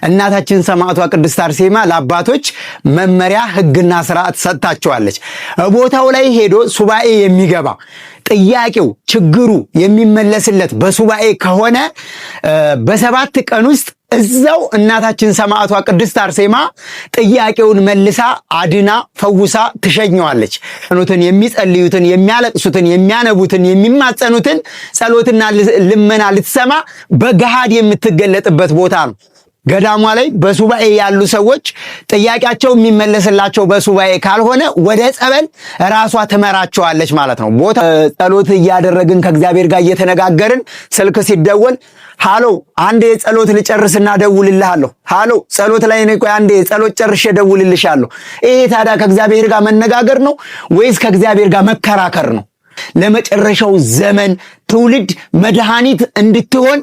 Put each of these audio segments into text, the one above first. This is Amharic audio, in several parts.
እናታችን ሰማዕቷ ቅድስት አርሴማ ለአባቶች መመሪያ ሕግና ስርዓት ሰጥታቸዋለች። ቦታው ላይ ሄዶ ሱባኤ የሚገባ ጥያቄው ችግሩ የሚመለስለት በሱባኤ ከሆነ በ7 ቀን ውስጥ እዛው እናታችን ሰማዕቷ ቅድስት አርሴማ ጥያቄውን መልሳ አድና ፈውሳ ትሸኘዋለች። ጸሎትን የሚጸልዩትን የሚያለቅሱትን የሚያነቡትን የሚማጸኑትን ጸሎትና ልመና ልትሰማ በገሃድ የምትገለጥበት ቦታ ነው። ገዳሟ ላይ በሱባኤ ያሉ ሰዎች ጥያቄያቸው የሚመለስላቸው በሱባኤ ካልሆነ ወደ ጸበል ራሷ ትመራቸዋለች ማለት ነው። ቦታ ጸሎት እያደረግን ከእግዚአብሔር ጋር እየተነጋገርን ስልክ ሲደወል ሃሎ አንዴ ጸሎት ልጨርስና ደውልልሃለሁ፣ ሃሎ ጸሎት ላይ ነኝ፣ ቆይ አንዴ ጸሎት ጨርሼ ደውልልሻለሁ። ይሄ ታዲያ ከእግዚአብሔር ጋር መነጋገር ነው ወይስ ከእግዚአብሔር ጋር መከራከር ነው? ለመጨረሻው ዘመን ትውልድ መድኃኒት እንድትሆን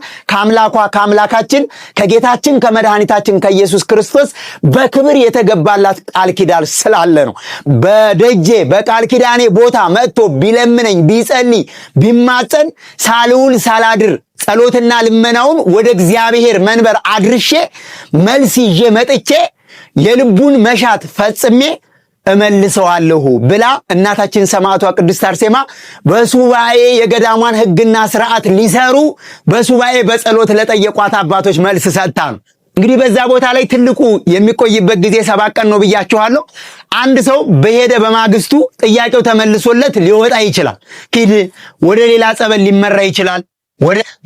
ከአምላካችን ከጌታችን ከመድኃኒታችን ከኢየሱስ ክርስቶስ በክብር የተገባላት ቃል ኪዳን ስላለ ነው። በደጄ በቃል ኪዳኔ ቦታ መጥቶ ቢለምነኝ ቢጸልይ ቢማጸን ሳልውል ሳላድር ጸሎትና ልመናውን ወደ እግዚአብሔር መንበር አድርሼ መልስ ይዤ መጥቼ የልቡን መሻት ፈጽሜ እመልሰዋለሁ ብላ እናታችን ሰማዕቷ ቅድስት አርሴማ በሱባኤ የገዳሟን ሕግና ስርዓት ሊሰሩ በሱባኤ በጸሎት ለጠየቋት አባቶች መልስ ሰጥታ ነው። እንግዲህ በዛ ቦታ ላይ ትልቁ የሚቆይበት ጊዜ 7 ቀን ነው ብያችኋለሁ። አንድ ሰው በሄደ በማግስቱ ጥያቄው ተመልሶለት ሊወጣ ይችላል። ወደ ሌላ ጸበል ሊመራ ይችላል።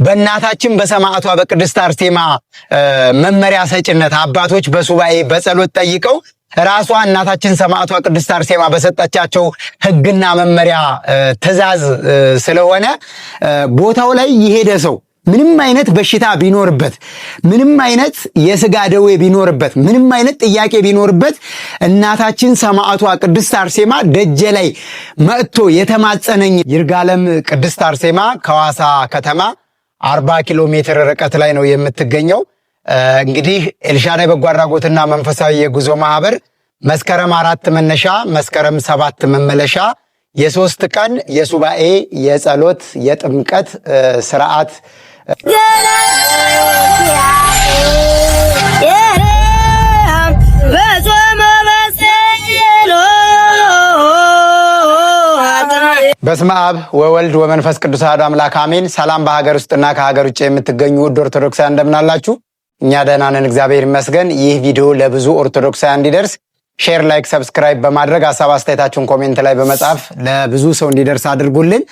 በእናታችን በሰማዕቷ በቅድስት አርሴማ መመሪያ ሰጭነት አባቶች በሱባኤ በጸሎት ጠይቀው ራሷ እናታችን ሰማዕቷ ቅድስት አርሴማ በሰጠቻቸው ሕግና መመሪያ ትእዛዝ ስለሆነ ቦታው ላይ የሄደ ሰው ምንም አይነት በሽታ ቢኖርበት፣ ምንም አይነት የሥጋ ደዌ ቢኖርበት፣ ምንም አይነት ጥያቄ ቢኖርበት እናታችን ሰማዕቷ ቅድስት አርሴማ ደጀ ላይ መጥቶ የተማጸነኝ ይርጋለም ቅድስት አርሴማ ከሐዋሳ ከተማ 40 ኪሎ ሜትር ርቀት ላይ ነው የምትገኘው። እንግዲህ ኤልሻዳይ በጎ አድራጎትና መንፈሳዊ የጉዞ ማህበር መስከረም 4 መነሻ መስከረም 7 መመለሻ የ3 ቀን የሱባኤ የጸሎት የጥምቀት ስርዓት በስመ አብ ወወልድ ወመንፈስ ቅዱስ አሐዱ አምላክ አሜን። ሰላም በሀገር ውስጥና ከሀገር ውጭ የምትገኙ ውድ ኦርቶዶክሳውያን እንደምናላችሁ? እኛ ደህና ነን፣ እግዚአብሔር ይመስገን። ይህ ቪዲዮ ለብዙ ኦርቶዶክሳውያን እንዲደርስ ሼር፣ ላይክ፣ ሰብስክራይብ በማድረግ ሐሳብ አስተያየታችሁን ኮሜንት ላይ በመጻፍ ለብዙ ሰው እንዲደርስ አድርጉልን።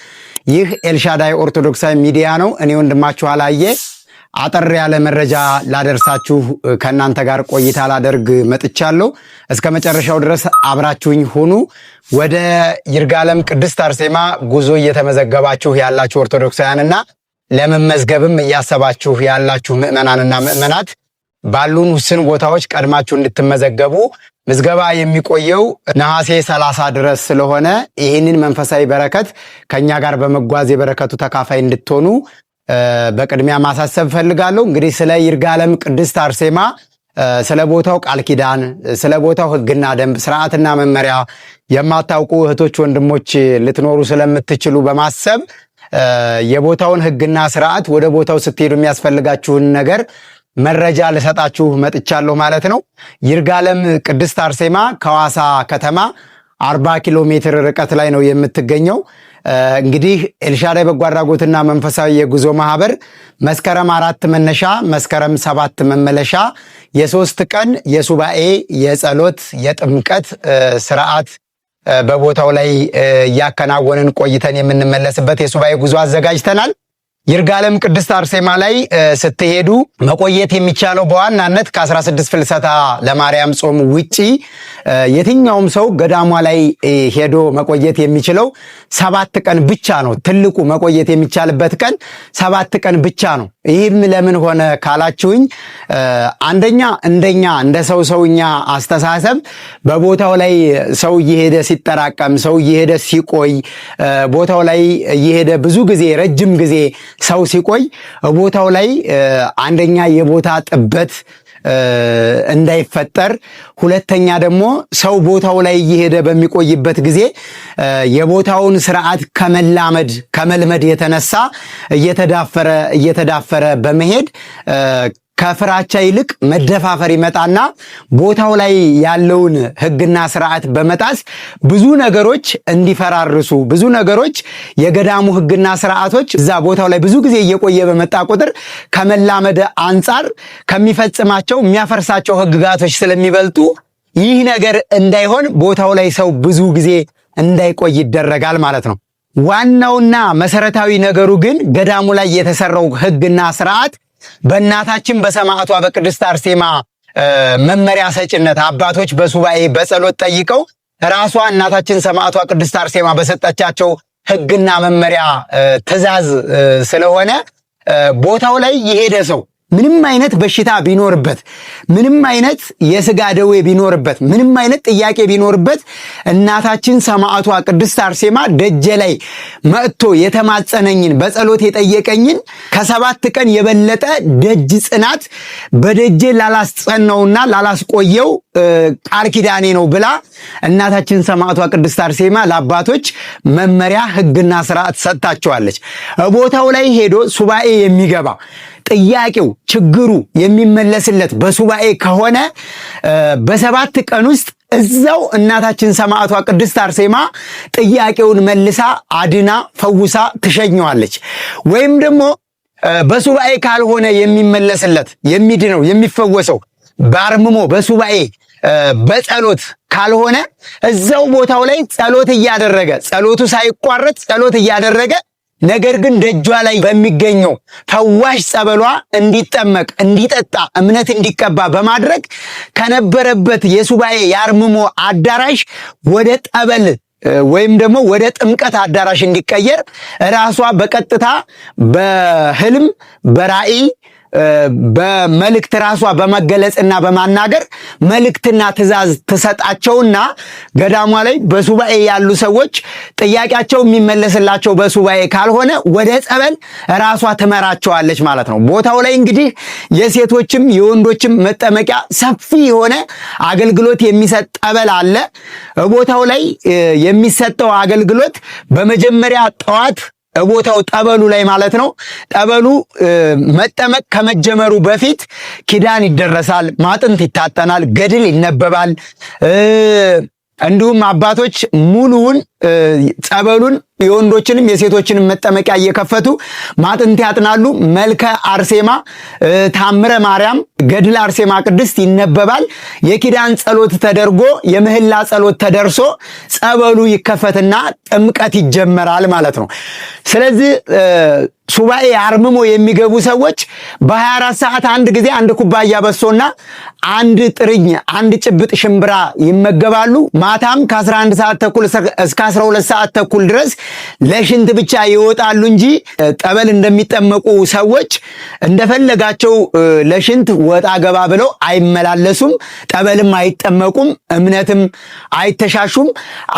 ይህ ኤልሻዳይ ኦርቶዶክሳዊ ሚዲያ ነው። እኔ ወንድማችሁ አላየ አጠር ያለ መረጃ ላደርሳችሁ ከእናንተ ጋር ቆይታ ላደርግ መጥቻለሁ። እስከ መጨረሻው ድረስ አብራችሁኝ ሁኑ። ወደ ይርጋለም ቅድስት አርሴማ ጉዞ እየተመዘገባችሁ ያላችሁ ኦርቶዶክሳውያንና ለመመዝገብም እያሰባችሁ ያላችሁ ምዕመናንና ምዕመናት ባሉን ውስን ቦታዎች ቀድማችሁ እንድትመዘገቡ ምዝገባ የሚቆየው ነሐሴ 30 ድረስ ስለሆነ ይህንን መንፈሳዊ በረከት ከኛ ጋር በመጓዝ የበረከቱ ተካፋይ እንድትሆኑ በቅድሚያ ማሳሰብ ፈልጋለሁ። እንግዲህ ስለ ይርጋለም ቅድስት አርሴማ ስለ ቦታው ቃል ኪዳን፣ ስለ ቦታው ሕግና ደንብ ስርዓትና መመሪያ የማታውቁ እህቶች ወንድሞች ልትኖሩ ስለምትችሉ በማሰብ የቦታውን ሕግና ስርዓት ወደ ቦታው ስትሄዱ የሚያስፈልጋችሁን ነገር መረጃ ልሰጣችሁ መጥቻለሁ ማለት ነው። ይርጋለም ቅድስት አርሴማ ከሐዋሳ ከተማ 40 ኪሎ ሜትር ርቀት ላይ ነው የምትገኘው። እንግዲህ ኤልሻዳይ በጎ አድራጎትና መንፈሳዊ የጉዞ ማህበር መስከረም 4 መነሻ መስከረም 7 መመለሻ የ3 ቀን የሱባኤ የጸሎት የጥምቀት ስርዓት በቦታው ላይ እያከናወንን ቆይተን የምንመለስበት የሱባኤ ጉዞ አዘጋጅተናል። ይርጋለም ቅድስት አርሴማ ላይ ስትሄዱ መቆየት የሚቻለው በዋናነት ከ16 ፍልሰታ ለማርያም ጾም ውጪ የትኛውም ሰው ገዳሟ ላይ ሄዶ መቆየት የሚችለው 7 ቀን ብቻ ነው። ትልቁ መቆየት የሚቻልበት ቀን 7 ቀን ብቻ ነው። ይህም ለምን ሆነ ካላችሁኝ አንደኛ እንደኛ እንደ ሰውኛ አስተሳሰብ በቦታው ላይ ሰው እየሄደ ሲጠራቀም፣ ሰው እየሄደ ሲቆይ፣ ቦታው ላይ እየሄደ ብዙ ጊዜ ረጅም ጊዜ ሰው ሲቆይ ቦታው ላይ አንደኛ የቦታ ጥበት እንዳይፈጠር፣ ሁለተኛ ደግሞ ሰው ቦታው ላይ እየሄደ በሚቆይበት ጊዜ የቦታውን ስርዓት ከመልመድ የተነሳ እየተዳፈረ በመሄድ ከፍራቻ ይልቅ መደፋፈር ይመጣና ቦታው ላይ ያለውን ሕግና ስርዓት በመጣስ ብዙ ነገሮች እንዲፈራርሱ፣ ብዙ ነገሮች የገዳሙ ሕግና ስርዓቶች እዛ ቦታው ላይ ብዙ ጊዜ እየቆየ በመጣ ቁጥር ከመላመድ አንጻር ከሚፈጽማቸው የሚያፈርሳቸው ሕግጋቶች ስለሚበልጡ ይህ ነገር እንዳይሆን ቦታው ላይ ሰው ብዙ ጊዜ እንዳይቆይ ይደረጋል ማለት ነው። ዋናውና መሰረታዊ ነገሩ ግን ገዳሙ ላይ የተሰራው ሕግና ስርዓት በእናታችን በሰማዕቷ በቅድስት አርሴማ መመሪያ ሰጭነት አባቶች በሱባኤ በጸሎት ጠይቀው ራሷ እናታችን ሰማዕቷ ቅድስት አርሴማ በሰጠቻቸው ሕግና መመሪያ ትእዛዝ ስለሆነ ቦታው ላይ የሄደ ሰው ምንም አይነት በሽታ ቢኖርበት፣ ምንም አይነት የስጋ ደዌ ቢኖርበት፣ ምንም አይነት ጥያቄ ቢኖርበት እናታችን ሰማዕቷ ቅድስት አርሴማ ደጀ ላይ መጥቶ የተማጸነኝን በጸሎት የጠየቀኝን ከ7 ቀን የበለጠ ደጅ ጽናት በደጄ ላላስጸናውና ላላስቆየው ቃል ኪዳኔ ነው ብላ እናታችን ሰማዕቷ ቅድስት አርሴማ ለአባቶች መመሪያ ሕግና ስርዓት ሰጥታቸዋለች። ቦታው ላይ ሄዶ ሱባኤ የሚገባ ጥያቄው ችግሩ የሚመለስለት በሱባኤ ከሆነ በ7 ቀን ውስጥ እዛው እናታችን ሰማዕቷ ቅድስት አርሴማ ጥያቄውን መልሳ አድና ፈውሳ ትሸኘዋለች። ወይም ደግሞ በሱባኤ ካልሆነ የሚመለስለት የሚድነው የሚፈወሰው በአርምሞ በሱባኤ በጸሎት ካልሆነ እዛው ቦታው ላይ ጸሎት እያደረገ ጸሎቱ ሳይቋረጥ ጸሎት እያደረገ ነገር ግን ደጇ ላይ በሚገኘው ፈዋሽ ጸበሏ እንዲጠመቅ እንዲጠጣ እምነት እንዲቀባ በማድረግ ከነበረበት የሱባኤ የአርምሞ አዳራሽ ወደ ጠበል ወይም ደግሞ ወደ ጥምቀት አዳራሽ እንዲቀየር ራሷ በቀጥታ በህልም በራእይ በመልእክት ራሷ በመገለጽና በማናገር መልእክትና ትእዛዝ ትሰጣቸውና ገዳሟ ላይ በሱባኤ ያሉ ሰዎች ጥያቄያቸው የሚመለስላቸው በሱባኤ ካልሆነ ወደ ጸበል ራሷ ትመራቸዋለች ማለት ነው። ቦታው ላይ እንግዲህ የሴቶችም የወንዶችም መጠመቂያ ሰፊ የሆነ አገልግሎት የሚሰጥ ጠበል አለ። ቦታው ላይ የሚሰጠው አገልግሎት በመጀመሪያ ጠዋት ቦታው ጠበሉ ላይ ማለት ነው። ጠበሉ መጠመቅ ከመጀመሩ በፊት ኪዳን ይደረሳል፣ ማጥንት ይታጠናል፣ ገድል ይነበባል። እንዲሁም አባቶች ሙሉውን ጸበሉን የወንዶችንም የሴቶችንም መጠመቂያ እየከፈቱ ማጥንት ያጥናሉ። መልከ አርሴማ፣ ታምረ ማርያም፣ ገድል አርሴማ ቅድስት ይነበባል። የኪዳን ጸሎት ተደርጎ የምህላ ጸሎት ተደርሶ ጸበሉ ይከፈትና ጥምቀት ይጀመራል ማለት ነው። ስለዚህ ሱባኤ አርምሞ የሚገቡ ሰዎች በ24 ሰዓት አንድ ጊዜ አንድ ኩባያ በሶና አንድ ጥርኝ አንድ ጭብጥ ሽምብራ ይመገባሉ። ማታም ከ11 ሰዓት ተኩል እስከ 12 ሰዓት ተኩል ድረስ ለሽንት ብቻ ይወጣሉ እንጂ ጠበል እንደሚጠመቁ ሰዎች እንደፈለጋቸው ለሽንት ወጣ ገባ ብለው አይመላለሱም። ጠበልም አይጠመቁም፣ እምነትም አይተሻሹም።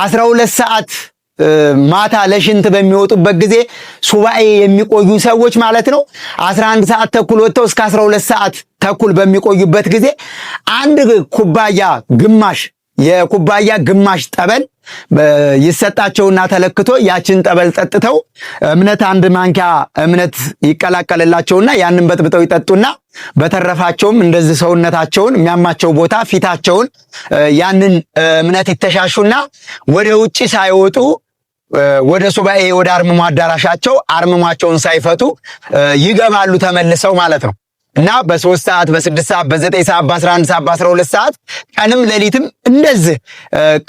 12 ሰዓት ማታ ለሽንት በሚወጡበት ጊዜ ሱባኤ የሚቆዩ ሰዎች ማለት ነው 11 ሰዓት ተኩል ወጥተው እስከ 12 ሰዓት ተኩል በሚቆዩበት ጊዜ አንድ ኩባያ ግማሽ የኩባያ ግማሽ ጠበል ይሰጣቸውና ተለክቶ ያችን ጠበል ጠጥተው እምነት አንድ ማንኪያ እምነት ይቀላቀልላቸውና ያንን በጥብጠው ይጠጡና በተረፋቸውም እንደዚህ ሰውነታቸውን የሚያማቸው ቦታ ፊታቸውን ያንን እምነት ይተሻሹና ወደ ውጪ ሳይወጡ ወደ ሱባኤ ወደ አርምሞ አዳራሻቸው አርምሟቸውን ሳይፈቱ ይገባሉ ተመልሰው ማለት ነው። እና በ3 ሰዓት በ6 ሰዓት በ9 ሰዓት በ11 ሰዓት በ12 ሰዓት ቀንም ሌሊትም እንደዚህ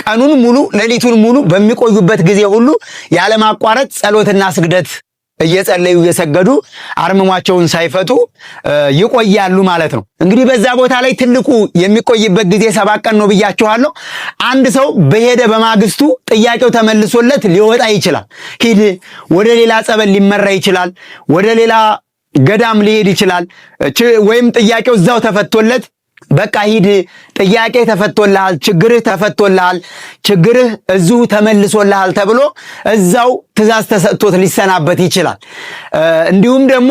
ቀኑን ሙሉ ሌሊቱን ሙሉ በሚቆዩበት ጊዜ ሁሉ ያለማቋረጥ ጸሎትና ስግደት እየጸለዩ እየሰገዱ አርምሟቸውን ሳይፈቱ ይቆያሉ ማለት ነው። እንግዲህ በዛ ቦታ ላይ ትልቁ የሚቆይበት ጊዜ 7 ቀን ነው ብያችኋለሁ። አንድ ሰው በሄደ በማግስቱ ጥያቄው ተመልሶለት ሊወጣ ይችላል። ሂድ ወደ ሌላ ጸበል ሊመራ ይችላል። ወደ ሌላ ገዳም ሊሄድ ይችላል። ወይም ጥያቄው እዛው ተፈቶለት በቃ ሂድ ጥያቄ ተፈቶልሃል፣ ችግርህ ተፈቶልሃል፣ ችግርህ እዚሁ ተመልሶልሃል ተብሎ እዛው ትእዛዝ ተሰጥቶት ሊሰናበት ይችላል። እንዲሁም ደግሞ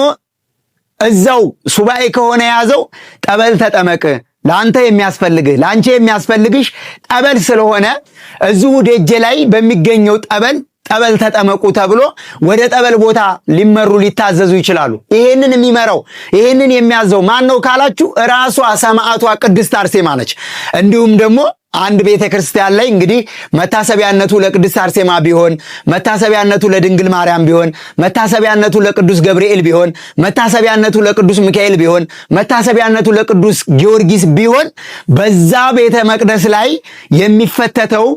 እዛው ሱባኤ ከሆነ የያዘው ጠበል ተጠመቅ፣ ለአንተ የሚያስፈልግህ ለአንቺ የሚያስፈልግሽ ጠበል ስለሆነ እዚሁ ደጄ ላይ በሚገኘው ጠበል ጠበል ተጠመቁ ተብሎ ወደ ጠበል ቦታ ሊመሩ ሊታዘዙ ይችላሉ። ይሄንን የሚመራው ይሄንን የሚያዘው ማን ነው ካላችሁ ራሷ ሰማዕቷ ቅድስት አርሴማ ነች። እንዲሁም ደግሞ አንድ ቤተ ክርስቲያን ላይ እንግዲህ መታሰቢያነቱ ለቅድስት አርሴማ ቢሆን፣ መታሰቢያነቱ ለድንግል ማርያም ቢሆን፣ መታሰቢያነቱ ለቅዱስ ገብርኤል ቢሆን፣ መታሰቢያነቱ ለቅዱስ ሚካኤል ቢሆን፣ መታሰቢያነቱ ለቅዱስ ጊዮርጊስ ቢሆን በዛ ቤተ መቅደስ ላይ የሚፈተተው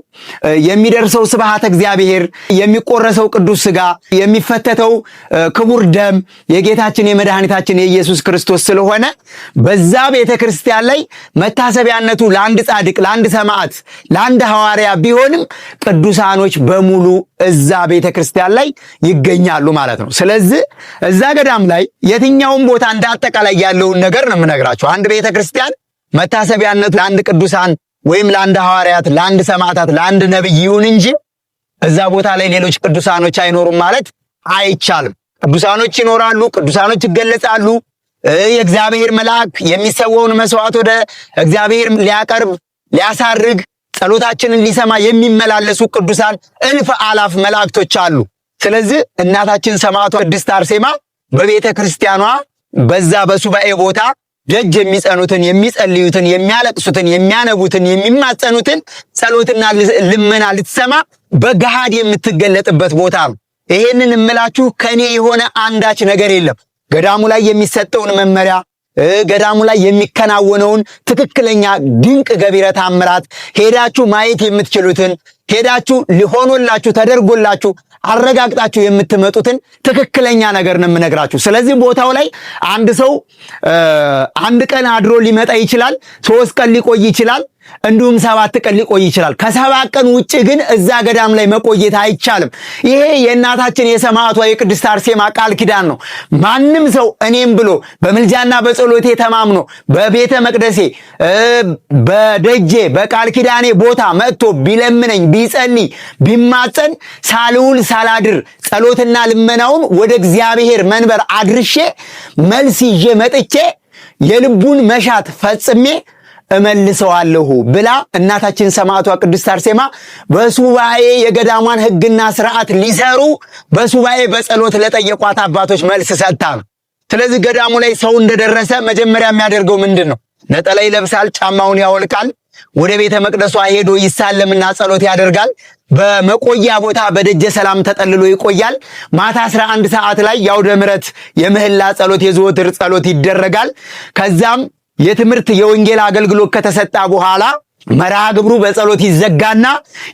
የሚደርሰው ስብሐተ እግዚአብሔር፣ የሚቆረሰው ቅዱስ ሥጋ፣ የሚፈተተው ክቡር ደም የጌታችን የመድኃኒታችን የኢየሱስ ክርስቶስ ስለሆነ በዛ ቤተ ክርስቲያን ላይ መታሰቢያነቱ ለአንድ ጻድቅ፣ ለአንድ ሰማዕት፣ ለአንድ ሐዋርያ ቢሆንም ቅዱሳኖች በሙሉ እዛ ቤተ ክርስቲያን ላይ ይገኛሉ ማለት ነው። ስለዚህ እዛ ገዳም ላይ የትኛውም ቦታ እንደ አጠቃላይ ያለውን ነገር ነው የምነግራቸው። አንድ ቤተ ክርስቲያን መታሰቢያነቱ ለአንድ ቅዱሳን ወይም ለአንድ ሐዋርያት፣ ለአንድ ሰማዕታት፣ ለአንድ ነብይ ይሁን እንጂ እዛ ቦታ ላይ ሌሎች ቅዱሳኖች አይኖሩም ማለት አይቻልም። ቅዱሳኖች ይኖራሉ፣ ቅዱሳኖች ይገለጻሉ። የእግዚአብሔር መልአክ የሚሰዋውን መስዋዕት ወደ እግዚአብሔር ሊያቀርብ ሊያሳርግ ጸሎታችንን ሊሰማ የሚመላለሱ ቅዱሳን እልፍ አላፍ መላእክቶች አሉ። ስለዚህ እናታችን ሰማዕቷ ቅድስት አርሴማ በቤተ ክርስቲያኗ በዛ በሱባኤ ቦታ ደጅ የሚጸኑትን፣ የሚጸልዩትን፣ የሚያለቅሱትን፣ የሚያነቡትን፣ የሚማጸኑትን ጸሎትና ልመና ልትሰማ በገሃድ የምትገለጥበት ቦታ ነው። ይሄንን እምላችሁ ከኔ የሆነ አንዳች ነገር የለም። ገዳሙ ላይ የሚሰጠውን መመሪያ፣ ገዳሙ ላይ የሚከናወነውን ትክክለኛ ድንቅ ገቢረ ተአምራት ሄዳችሁ ማየት የምትችሉትን ሄዳችሁ ሊሆኖላችሁ ተደርጎላችሁ አረጋግጣችሁ የምትመጡትን ትክክለኛ ነገር ነው የምነግራችሁ። ስለዚህ ቦታው ላይ አንድ ሰው አንድ ቀን አድሮ ሊመጣ ይችላል፣ 3 ቀን ሊቆይ ይችላል፣ እንዲሁም 7 ቀን ሊቆይ ይችላል። ከ7 ቀን ውጭ ግን እዛ ገዳም ላይ መቆየት አይቻልም። ይሄ የእናታችን የሰማዕቷ የቅድስት አርሴማ ቃል ኪዳን ነው። ማንም ሰው እኔም ብሎ በምልጃና በጸሎቴ ተማምኖ በቤተ መቅደሴ በደጄ በቃል ኪዳኔ ቦታ መጥቶ ቢለምነኝ ቢጸልይ ቢማጸን ሳልውል ሳላድር ጸሎትና ልመናውን ወደ እግዚአብሔር መንበር አድርሼ መልስ ይዤ መጥቼ የልቡን መሻት ፈጽሜ እመልሰዋለሁ ብላ እናታችን ሰማዕቷ ቅድስት አርሴማ በሱባኤ የገዳሟን ሕግና ስርዓት ሊሰሩ በሱባኤ በጸሎት ለጠየቋት አባቶች መልስ ሰጥታ ነው። ስለዚህ ገዳሙ ላይ ሰው እንደደረሰ መጀመሪያ የሚያደርገው ምንድን ነው? ነጠላ ይለብሳል፣ ጫማውን ያወልቃል፣ ወደ ቤተ መቅደሷ ሄዶ ይሳለምና ጸሎት ያደርጋል። በመቆያ ቦታ በደጀ ሰላም ተጠልሎ ይቆያል። ማታ 11 ሰዓት ላይ የአውደ ምሕረት የምህላ ጸሎት የዘወትር ጸሎት ይደረጋል። ከዛም የትምህርት የወንጌል አገልግሎት ከተሰጣ በኋላ መርሃ ግብሩ በጸሎት ይዘጋና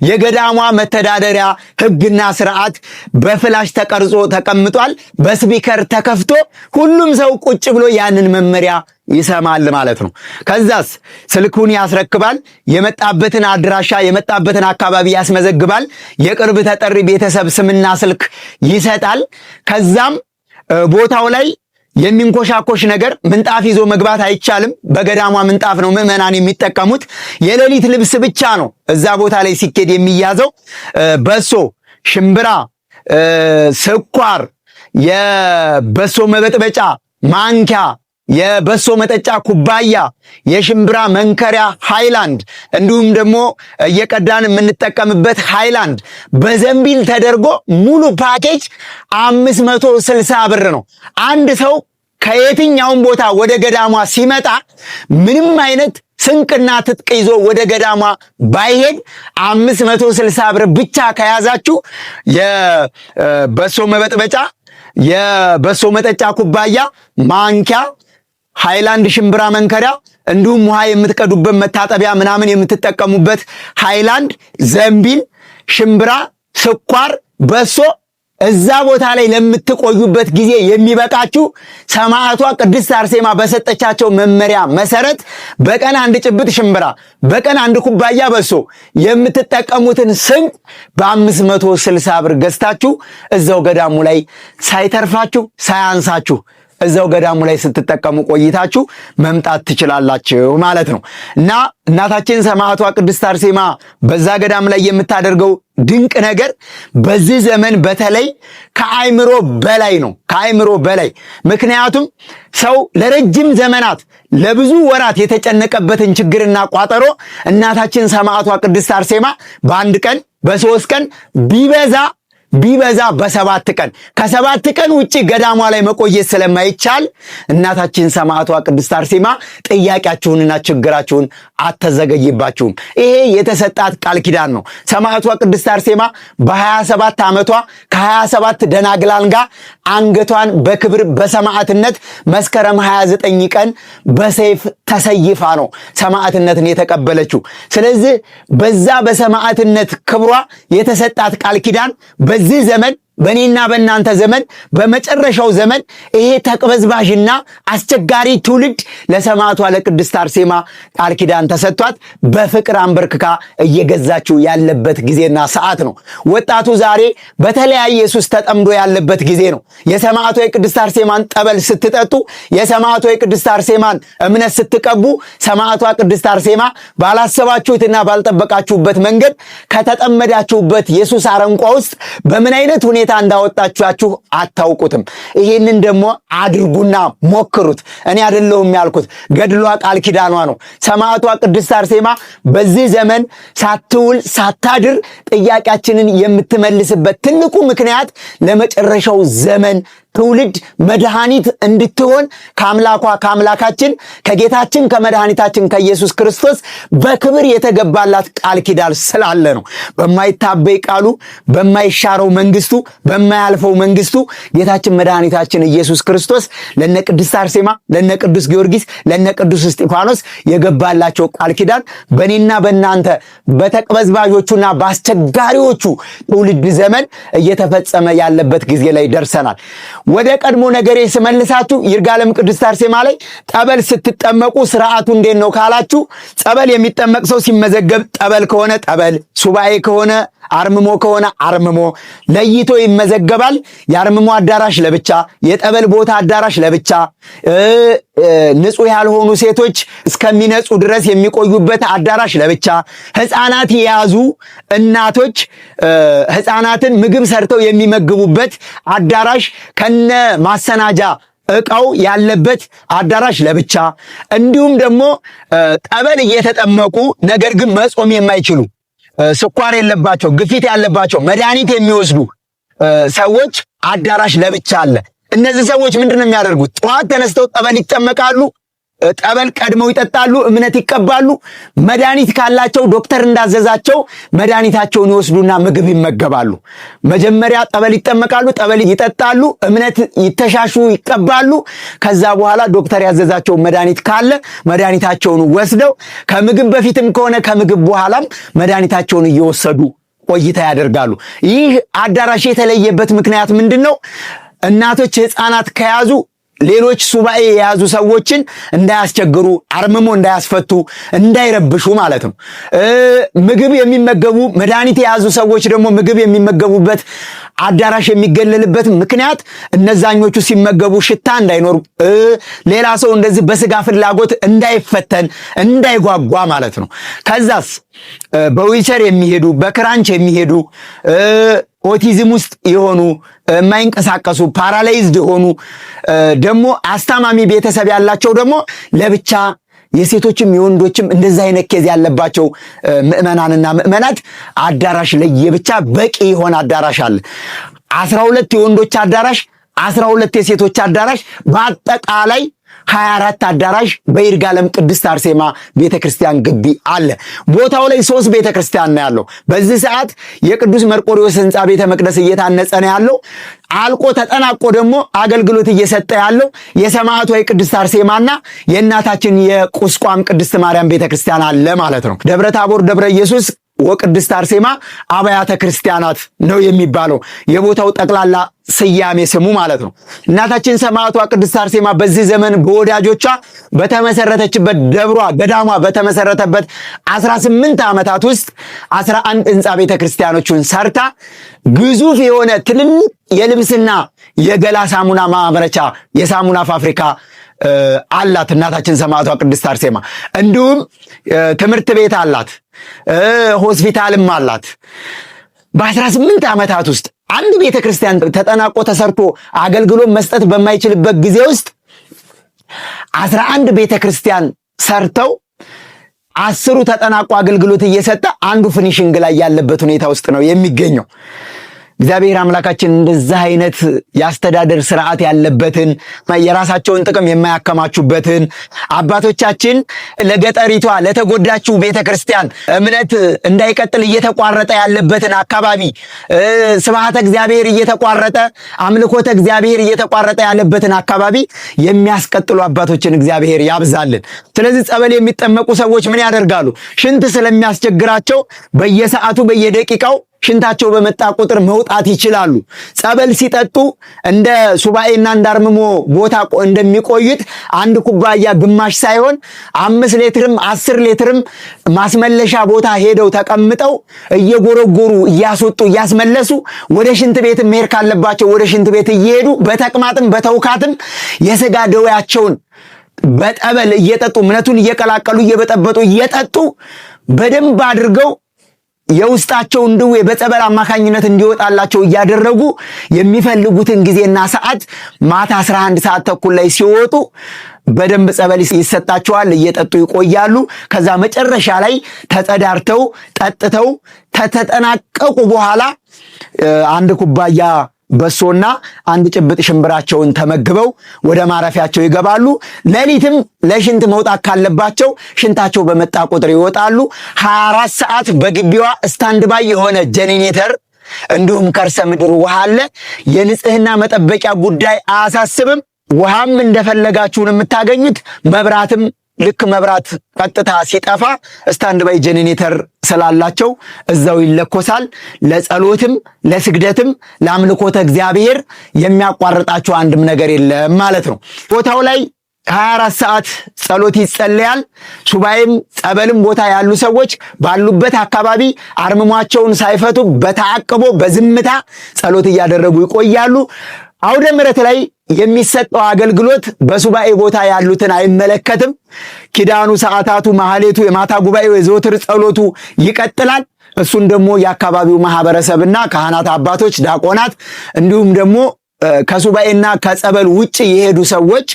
የገዳሟ መተዳደሪያ ሕግና ስርዓት በፍላሽ ተቀርጾ ተቀምጧል። በስፒከር ተከፍቶ ሁሉም ሰው ቁጭ ብሎ ያንን መመሪያ ይሰማል ማለት ነው። ከዛስ ስልኩን ያስረክባል። የመጣበትን አድራሻ የመጣበትን አካባቢ ያስመዘግባል። የቅርብ ተጠሪ ቤተሰብ ስምና ስልክ ይሰጣል። ከዛም ቦታው ላይ የሚንኮሻኮሽ ነገር ምንጣፍ ይዞ መግባት አይቻልም። በገዳሟ ምንጣፍ ነው ምዕመናን የሚጠቀሙት። የሌሊት ልብስ ብቻ ነው እዛ ቦታ ላይ ሲኬድ የሚያዘው። በሶ፣ ሽምብራ፣ ስኳር፣ የበሶ መበጥበጫ ማንኪያ፣ የበሶ መጠጫ ኩባያ፣ የሽምብራ መንከሪያ ሃይላንድ፣ እንዲሁም ደግሞ እየቀዳን የምንጠቀምበት ሃይላንድ በዘንቢል ተደርጎ ሙሉ ፓኬጅ 560 ብር ነው። አንድ ሰው ከየትኛውም ቦታ ወደ ገዳሟ ሲመጣ ምንም አይነት ስንቅና ትጥቅ ይዞ ወደ ገዳሟ ባይሄድ 560 ብር ብቻ ከያዛችሁ የበሶ መበጥበጫ፣ የበሶ መጠጫ ኩባያ፣ ማንኪያ፣ ሃይላንድ፣ ሽምብራ መንከሪያ እንዲሁም ውሃ የምትቀዱበት መታጠቢያ ምናምን የምትጠቀሙበት ሃይላንድ፣ ዘንቢል፣ ሽምብራ፣ ስኳር፣ በሶ እዛ ቦታ ላይ ለምትቆዩበት ጊዜ የሚበቃችሁ ሰማዕቷ ቅድስት አርሴማ በሰጠቻቸው መመሪያ መሰረት በቀን 1 ጭብጥ ሽምብራ፣ በቀን 1 ኩባያ በሶ የምትጠቀሙትን ስንቅ በ560 ብር ገዝታችሁ እዛው ገዳሙ ላይ ሳይተርፋችሁ ሳያንሳችሁ እዛው ገዳሙ ላይ ስትጠቀሙ ቆይታችሁ መምጣት ትችላላችሁ ማለት ነው። እና እናታችን ሰማዕቷ ቅድስት አርሴማ በዛ ገዳም ላይ የምታደርገው ድንቅ ነገር በዚህ ዘመን በተለይ ከአይምሮ በላይ ነው፣ ከአይምሮ በላይ። ምክንያቱም ሰው ለረጅም ዘመናት ለብዙ ወራት የተጨነቀበትን ችግርና ቋጠሮ እናታችን ሰማዕቷ ቅድስት አርሴማ በ1 ቀን በ3 ቀን ቢበዛ ቢበዛ በ7 ቀን ከ7 ቀን ውጪ ገዳሟ ላይ መቆየት ስለማይቻል እናታችን ሰማዕቷ ቅድስት አርሴማ ጥያቄያችሁንና ችግራችሁን አትዘገይባችሁም። ይሄ የተሰጣት ቃል ኪዳን ነው። ሰማዕቷ ቅድስት አርሴማ በ27 ዓመቷ ከ27 ደናግላን ጋር አንገቷን በክብር በሰማዕትነት መስከረም 29 ቀን በሰይፍ ተሰይፋ ነው ሰማዕትነትን የተቀበለችው። ስለዚህ በዛ በሰማዕትነት ክብሯ የተሰጣት ቃል ኪዳን በዚህ ዘመን በእኔና በእናንተ ዘመን በመጨረሻው ዘመን ይሄ ተቅበዝባዥና አስቸጋሪ ትውልድ ለሰማዕቷ ለቅድስት አርሴማ ቃል ኪዳን ተሰጥቷት በፍቅር አንበርክካ እየገዛችው ያለበት ጊዜና ሰዓት ነው። ወጣቱ ዛሬ በተለያየ ሱስ ተጠምዶ ያለበት ጊዜ ነው። የሰማዕቷ የቅድስት አርሴማን ጠበል ስትጠጡ፣ የሰማዕቷ የቅድስት አርሴማን እምነት ስትቀቡ፣ ሰማዕቷ ቅድስት አርሴማ ባላሰባችሁትና ባልጠበቃችሁበት መንገድ ከተጠመዳችሁበት የሱስ አረንቋ ውስጥ በምን አይነት ሁኔታ እንዳወጣችሁ አታውቁትም። ይሄንን ደግሞ አድርጉና ሞክሩት። እኔ አይደለሁም ያልኩት፣ ገድሏ ቃል ኪዳኗ ነው። ሰማዕቷ ቅድስት አርሴማ በዚህ ዘመን ሳትውል ሳታድር ጥያቄያችንን የምትመልስበት ትልቁ ምክንያት ለመጨረሻው ዘመን ትውልድ መድኃኒት እንድትሆን ከአምላካችን ከጌታችን ከመድኃኒታችን ከኢየሱስ ክርስቶስ በክብር የተገባላት ቃል ኪዳን ስላለ ነው። በማይታበይ ቃሉ በማይሻረው መንግስቱ በማያልፈው መንግስቱ ጌታችን መድኃኒታችን ኢየሱስ ክርስቶስ ለነ ቅድስት አርሴማ ለነ ቅዱስ ጊዮርጊስ ለነ ቅዱስ እስጢፋኖስ የገባላቸው ቃል ኪዳን በእኔና በእናንተ በተቅበዝባዦቹና በአስቸጋሪዎቹ ትውልድ ዘመን እየተፈጸመ ያለበት ጊዜ ላይ ደርሰናል። ወደ ቀድሞ ነገሬ ስመልሳችሁ ይርጋለም ቅድስት አርሴማ ላይ ጠበል ስትጠመቁ ስርዓቱ እንዴት ነው ካላችሁ፣ ጸበል የሚጠመቅ ሰው ሲመዘገብ ጠበል ከሆነ ጠበል፣ ሱባኤ ከሆነ አርምሞ ከሆነ አርምሞ ለይቶ ይመዘገባል። የአርምሞ አዳራሽ ለብቻ፣ የጠበል ቦታ አዳራሽ ለብቻ፣ ንጹህ ያልሆኑ ሴቶች እስከሚነጹ ድረስ የሚቆዩበት አዳራሽ ለብቻ፣ ሕፃናት የያዙ እናቶች ሕፃናትን ምግብ ሰርተው የሚመግቡበት አዳራሽ ከነ ማሰናጃ ዕቃው ያለበት አዳራሽ ለብቻ፣ እንዲሁም ደግሞ ጠበል እየተጠመቁ ነገር ግን መጾም የማይችሉ ስኳር የለባቸው ግፊት ያለባቸው መድኃኒት የሚወስዱ ሰዎች አዳራሽ ለብቻ አለ። እነዚህ ሰዎች ምንድነው የሚያደርጉት? ጠዋት ተነስተው ጠበል ይጠመቃሉ፣ ጠበል ቀድመው ይጠጣሉ፣ እምነት ይቀባሉ። መድኃኒት ካላቸው ዶክተር እንዳዘዛቸው መድኃኒታቸውን ይወስዱና ምግብ ይመገባሉ። መጀመሪያ ጠበል ይጠመቃሉ፣ ጠበል ይጠጣሉ፣ እምነት ይተሻሹ፣ ይቀባሉ። ከዛ በኋላ ዶክተር ያዘዛቸው መድኃኒት ካለ መድኃኒታቸውን ወስደው ከምግብ በፊትም ከሆነ ከምግብ በኋላም መድኃኒታቸውን እየወሰዱ ቆይታ ያደርጋሉ። ይህ አዳራሽ የተለየበት ምክንያት ምንድነው? እናቶች ሕፃናት ከያዙ ሌሎች ሱባኤ የያዙ ሰዎችን እንዳያስቸግሩ፣ አርምሞ እንዳያስፈቱ፣ እንዳይረብሹ ማለት ነው። ምግብ የሚመገቡ መድኃኒት የያዙ ሰዎች ደግሞ ምግብ የሚመገቡበት አዳራሽ የሚገለልበት ምክንያት እነዛኞቹ ሲመገቡ ሽታ እንዳይኖር፣ ሌላ ሰው እንደዚህ በስጋ ፍላጎት እንዳይፈተን፣ እንዳይጓጓ ማለት ነው። ከዛስ በዊልቸር የሚሄዱ በክራንች የሚሄዱ ኦቲዝም ውስጥ የሆኑ የማይንቀሳቀሱ ፓራላይዝድ የሆኑ ደግሞ አስታማሚ ቤተሰብ ያላቸው ደግሞ ለብቻ፣ የሴቶችም የወንዶችም እንደዛ አይነት ኬዝ ያለባቸው ምዕመናንና ምዕመናት አዳራሽ ለየብቻ በቂ የሆነ አዳራሽ አለ። 12 የወንዶች አዳራሽ፣ 12 የሴቶች አዳራሽ፣ በአጠቃላይ 24 አዳራሽ በይርጋለም ቅድስት አርሴማ ቤተክርስቲያን ግቢ አለ። ቦታው ላይ 3 ቤተክርስቲያን ነው ያለው። በዚህ ሰዓት የቅዱስ መርቆሪዎስ ሕንፃ ቤተ መቅደስ እየታነጸ ነው ያለው። አልቆ ተጠናቆ ደግሞ አገልግሎት እየሰጠ ያለው የሰማዕቷ የቅድስት አርሴማና የእናታችን የቁስቋም ቅድስት ማርያም ቤተክርስቲያን አለ ማለት ነው። ደብረ ታቦር፣ ደብረ ኢየሱስ ወቅድስት አርሴማ አብያተ ክርስቲያናት ነው የሚባለው የቦታው ጠቅላላ ስያሜ ስሙ ማለት ነው። እናታችን ሰማዕቷ ቅድስት አርሴማ በዚህ ዘመን በወዳጆቿ በተመሰረተችበት ደብሯ ገዳሟ በተመሰረተበት 18 ዓመታት ውስጥ 11 ሕንፃ ቤተክርስቲያኖችን ሰርታ ግዙፍ የሆነ ትልልቅ የልብስና የገላ ሳሙና ማምረቻ የሳሙና ፋብሪካ አላት እናታችን ሰማዕቷ ቅድስት አርሴማ። እንዲሁም ትምህርት ቤት አላት፣ ሆስፒታልም አላት። በ18 ዓመታት ውስጥ አንድ ቤተክርስቲያን ተጠናቆ ተሰርቶ አገልግሎት መስጠት በማይችልበት ጊዜ ውስጥ 11 ቤተክርስቲያን ሰርተው 10 ተጠናቆ አገልግሎት እየሰጠ አንዱ ፊኒሽንግ ላይ ያለበት ሁኔታ ውስጥ ነው የሚገኘው። እግዚአብሔር አምላካችን እንደዛ አይነት ያስተዳደር ስርዓት ያለበትን የራሳቸውን ጥቅም የማያከማቹበትን አባቶቻችን ለገጠሪቷ ለተጎዳችው ቤተክርስቲያን እምነት እንዳይቀጥል እየተቋረጠ ያለበትን አካባቢ ስብሐተ እግዚአብሔር እየተቋረጠ አምልኮተ እግዚአብሔር እየተቋረጠ ያለበትን አካባቢ የሚያስቀጥሉ አባቶችን እግዚአብሔር ያብዛልን። ስለዚህ ጸበል የሚጠመቁ ሰዎች ምን ያደርጋሉ? ሽንት ስለሚያስቸግራቸው በየሰዓቱ በየደቂቃው ሽንታቸው በመጣ ቁጥር መውጣት ይችላሉ። ጸበል ሲጠጡ እንደ ሱባኤና እንዳርምሞ ቦታ እንደሚቆዩት አንድ ኩባያ ግማሽ ሳይሆን 5 ሊትርም 10 ሊትርም ማስመለሻ ቦታ ሄደው ተቀምጠው እየጎረጎሩ እያስወጡ እያስመለሱ ወደ ሽንት ቤት መሄድ ካለባቸው ወደ ሽንት ቤት እየሄዱ በተቅማጥም በተውካትም የሥጋ ደዌያቸውን በጠበል እየጠጡ እምነቱን እየቀላቀሉ እየበጠበጡ እየጠጡ በደንብ አድርገው የውስጣቸውን ድዌ በጸበል አማካኝነት እንዲወጣላቸው እያደረጉ የሚፈልጉትን ጊዜና ሰዓት ማታ 11 ሰዓት ተኩል ላይ ሲወጡ በደንብ ጸበል ይሰጣቸዋል። እየጠጡ ይቆያሉ። ከዛ መጨረሻ ላይ ተጸዳርተው ጠጥተው ተተጠናቀቁ በኋላ አንድ ኩባያ በሶና አንድ ጭብጥ ሽምብራቸውን ተመግበው ወደ ማረፊያቸው ይገባሉ። ሌሊትም ለሽንት መውጣት ካለባቸው ሽንታቸው በመጣ ቁጥር ይወጣሉ። 24 ሰዓት በግቢዋ ስታንድ ባይ የሆነ ጄኔሬተር እንዲሁም ከርሰ ምድር ውሃ አለ። የንጽህና መጠበቂያ ጉዳይ አያሳስብም። ውሃም እንደፈለጋችሁን የምታገኙት፣ መብራትም ልክ መብራት ቀጥታ ሲጠፋ ስታንድ ባይ ጄኔሬተር ስላላቸው እዛው ይለኮሳል። ለጸሎትም ለስግደትም ለአምልኮተ እግዚአብሔር የሚያቋርጣቸው አንድም ነገር የለም ማለት ነው። ቦታው ላይ 24 ሰዓት ጸሎት ይጸለያል። ሱባኤም ጸበልም ቦታ ያሉ ሰዎች ባሉበት አካባቢ አርምሟቸውን ሳይፈቱ በተዓቅቦ በዝምታ ጸሎት እያደረጉ ይቆያሉ። አውደ ምሕረት ላይ የሚሰጠው አገልግሎት በሱባኤ ቦታ ያሉትን አይመለከትም። ኪዳኑ፣ ሰዓታቱ፣ ማህሌቱ፣ የማታ ጉባኤው፣ የዘወትር ጸሎቱ ይቀጥላል። እሱን ደግሞ የአካባቢው ማህበረሰብና ካህናት፣ አባቶች፣ ዲያቆናት እንዲሁም ደግሞ ከሱባኤና ከጸበል ውጭ የሄዱ ሰዎች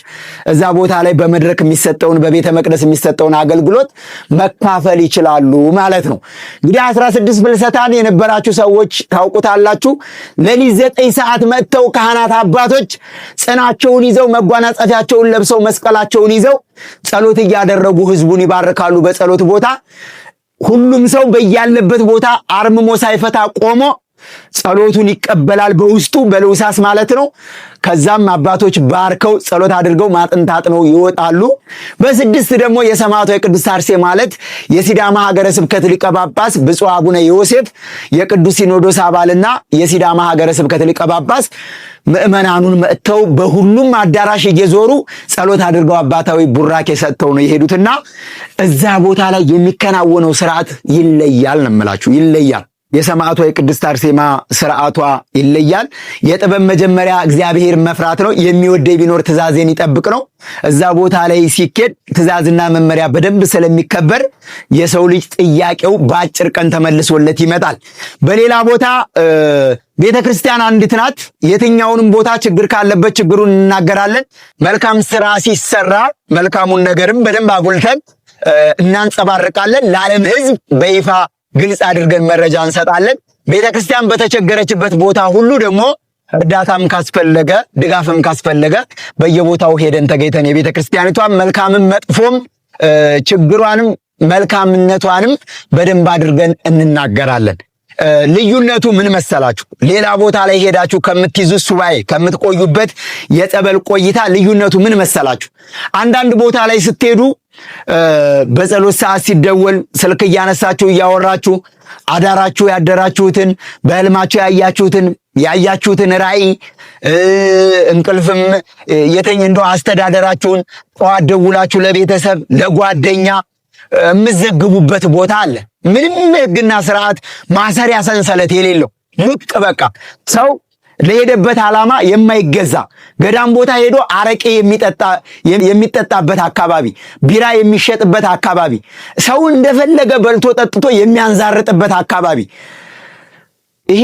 እዛ ቦታ ላይ በመድረክ የሚሰጠውን በቤተ መቅደስ የሚሰጠውን አገልግሎት መካፈል ይችላሉ ማለት ነው። እንግዲህ 16 ፍልሰታን የነበራችሁ ሰዎች ታውቁታላችሁ። ሌሊት 9 ሰዓት መጥተው ካህናት አባቶች ጽናቸውን ይዘው መጓናጸፊያቸውን ለብሰው መስቀላቸውን ይዘው ጸሎት እያደረጉ ህዝቡን ይባርካሉ። በጸሎት ቦታ ሁሉም ሰው በያለበት ቦታ አርምሞ ሳይፈታ ቆሞ ጸሎቱን ይቀበላል። በውስጡ በለውሳስ ማለት ነው። ከዛም አባቶች ባርከው ጸሎት አድርገው ማጥንት አጥነው ይወጣሉ። በ6 ደግሞ የሰማዕቷ የቅድስት አርሴማ ማለት የሲዳማ ሀገረ ስብከት ሊቀ ጳጳስ ብፁዕ አቡነ ዮሴፍ የቅዱስ ሲኖዶስ አባልና የሲዳማ ሀገረ ስብከት ሊቀ ጳጳስ ምእመናኑን መጥተው በሁሉም አዳራሽ እየዞሩ ጸሎት አድርገው አባታዊ ቡራኬ ሰጥተው ነው የሄዱትና እዛ ቦታ ላይ የሚከናወነው ስርዓት ይለያል ነው የምላችሁ። ይለያል። የሰማዕቷ የቅድስት አርሴማ ስርዓቷ ይለያል። የጥበብ መጀመሪያ እግዚአብሔር መፍራት ነው። የሚወደኝ ቢኖር ትእዛዜን ይጠብቅ ነው። እዛ ቦታ ላይ ሲኬድ ትእዛዝና መመሪያ በደንብ ስለሚከበር የሰው ልጅ ጥያቄው በአጭር ቀን ተመልሶለት ይመጣል። በሌላ ቦታ ቤተክርስቲያን አንዲት ናት። የትኛውንም ቦታ ችግር ካለበት ችግሩን እናገራለን። መልካም ስራ ሲሰራ መልካሙን ነገርም በደንብ አጉልተን እናንጸባርቃለን። ለዓለም ሕዝብ በይፋ ግልጽ አድርገን መረጃ እንሰጣለን። ቤተክርስቲያን በተቸገረችበት ቦታ ሁሉ ደግሞ እርዳታም ካስፈለገ ድጋፍም ካስፈለገ በየቦታው ሄደን ተገኝተን የቤተክርስቲያኒቷን መልካምም መጥፎም ችግሯንም መልካምነቷንም በደንብ አድርገን እንናገራለን። ልዩነቱ ምን መሰላችሁ? ሌላ ቦታ ላይ ሄዳችሁ ከምትይዙት ሱባኤ ከምትቆዩበት የጸበል ቆይታ ልዩነቱ ምን መሰላችሁ? አንዳንድ ቦታ ላይ ስትሄዱ በጸሎት ሰዓት ሲደወል ስልክ እያነሳችሁ እያወራችሁ አዳራችሁ ያደራችሁትን በህልማችሁ ያያችሁትን ራእይ እንቅልፍም የተኝ እንደው አስተዳደራችሁን ጠዋት ደውላችሁ ለቤተሰብ ለጓደኛ የምትዘግቡበት ቦታ አለ። ምንም ህግና ስርዓት ማሰሪያ ሰንሰለት የሌለው ልቅ በቃ ሰው ለሄደበት ዓላማ የማይገዛ ገዳም ቦታ ሄዶ አረቄ የሚጠጣበት አካባቢ፣ ቢራ የሚሸጥበት አካባቢ፣ ሰው እንደፈለገ በልቶ ጠጥቶ የሚያንዛርጥበት አካባቢ፣ ይሄ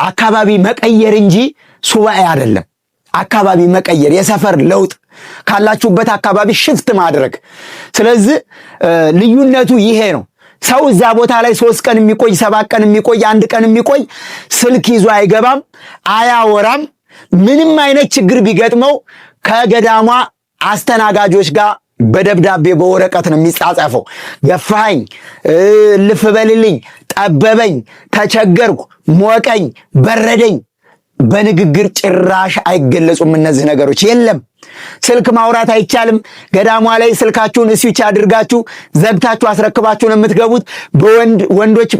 አካባቢ መቀየር እንጂ ሱባኤ አይደለም። አካባቢ መቀየር፣ የሰፈር ለውጥ ካላችሁበት አካባቢ ሽፍት ማድረግ። ስለዚህ ልዩነቱ ይሄ ነው። ሰው እዛ ቦታ ላይ 3 ቀን የሚቆይ 7 ቀን የሚቆይ 1 ቀን የሚቆይ ስልክ ይዞ አይገባም፣ አያወራም። ምንም አይነት ችግር ቢገጥመው ከገዳሟ አስተናጋጆች ጋር በደብዳቤ በወረቀት ነው የሚጻጻፈው። ገፋኝ፣ ልፍ በልልኝ፣ ጠበበኝ፣ ተቸገርኩ፣ ሞቀኝ፣ በረደኝ። በንግግር ጭራሽ አይገለጹም እነዚህ ነገሮች። የለም ስልክ ማውራት አይቻልም። ገዳሟ ላይ ስልካችሁን ስዊች አድርጋችሁ ዘግታችሁ አስረክባችሁ ነው የምትገቡት። ወንዶች